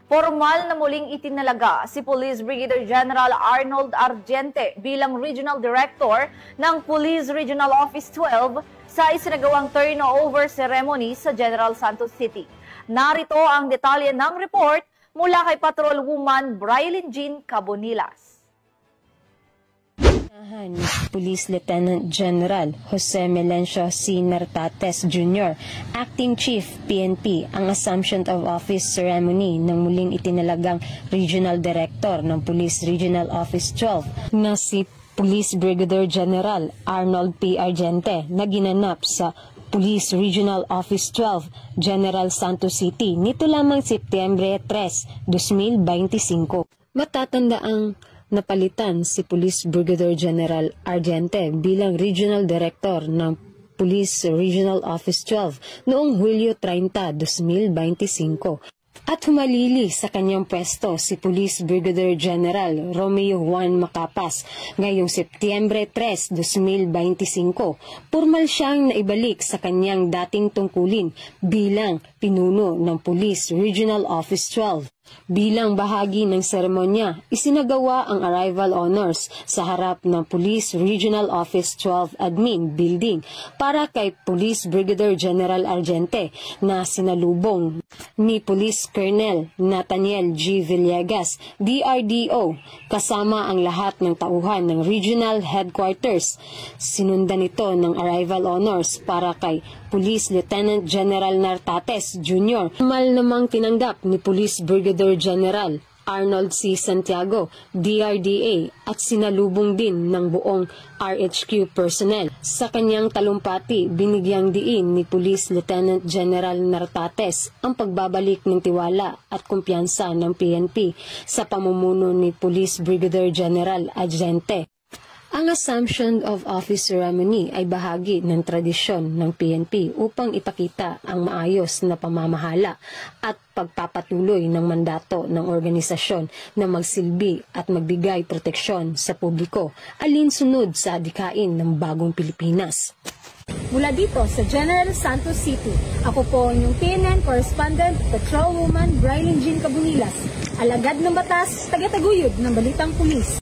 Formal na muling itinalaga si Police Brigadier General Arnold Argente bilang Regional Director ng Police Regional Office 12 sa isinagawang turnover ceremony sa General Santos City. Narito ang detalye ng report mula kay Patrolwoman Brailyn Jean Cabonilas. Police Lieutenant General Jose Melencio C. Nartates Jr., Acting Chief PNP, ang Assumption of Office Ceremony ng muling itinalagang Regional Director ng Police Regional Office 12 na si Police Brigadier General Arnold P. Argente na ginanap sa Police Regional Office 12, General Santos City nito lamang Setyembre 3, 2025. Matatandaang napalitan si Police Brigadier General Argente bilang Regional Director ng Police Regional Office 12 noong Hulyo 30, 2025. At humalili sa kanyang pwesto si Police Brigadier General Romeo Juan Macapas ngayong Setyembre 3, 2025. Formal siyang naibalik sa kanyang dating tungkulin bilang pinuno ng Police Regional Office 12. Bilang bahagi ng seremonya, isinagawa ang arrival honors sa harap ng Police Regional Office 12 Admin Building para kay Police Brigadier General Argente na sinalubong ni Police Colonel Nathaniel G. Villegas, DRDO, kasama ang lahat ng tauhan ng Regional Headquarters. Sinundan ito ng arrival honors para kay Police Lieutenant General Nartates Jr. Formal namang tinanggap ni Police Brigadier General Arnold C. Santiago, DRDA, at sinalubong din ng buong RHQ personnel. Sa kanyang talumpati, binigyang diin ni Police Lieutenant General Nartates ang pagbabalik ng tiwala at kumpiyansa ng PNP sa pamumuno ni Police Brigadier General Argente. Ang Assumption of Office Ceremony ay bahagi ng tradisyon ng PNP upang ipakita ang maayos na pamamahala at pagpapatuloy ng mandato ng organisasyon na magsilbi at magbigay proteksyon sa publiko alinsunod sa adhikain ng bagong Pilipinas. Mula dito sa General Santos City, ako po inyong PNN Correspondent, Patrolwoman Brailyn Jean Cabonilas, alagad ng batas, taga-taguyod ng Balitang Pulis.